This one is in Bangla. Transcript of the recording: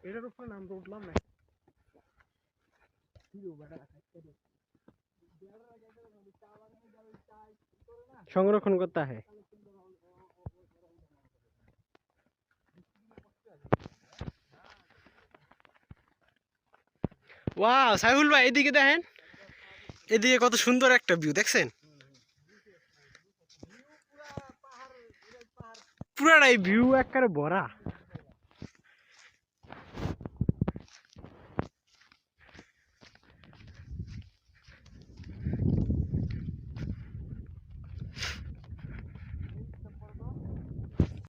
এটার উপরে নাম তো উঠলাম না। সংরক্ষণ করতে হয়। ওয়াও সাইফুল ভাই এদিকে দেখেন, এদিকে কত সুন্দর একটা ভিউ দেখছেন, পুরাটাই ভিউ একবারে ভরা।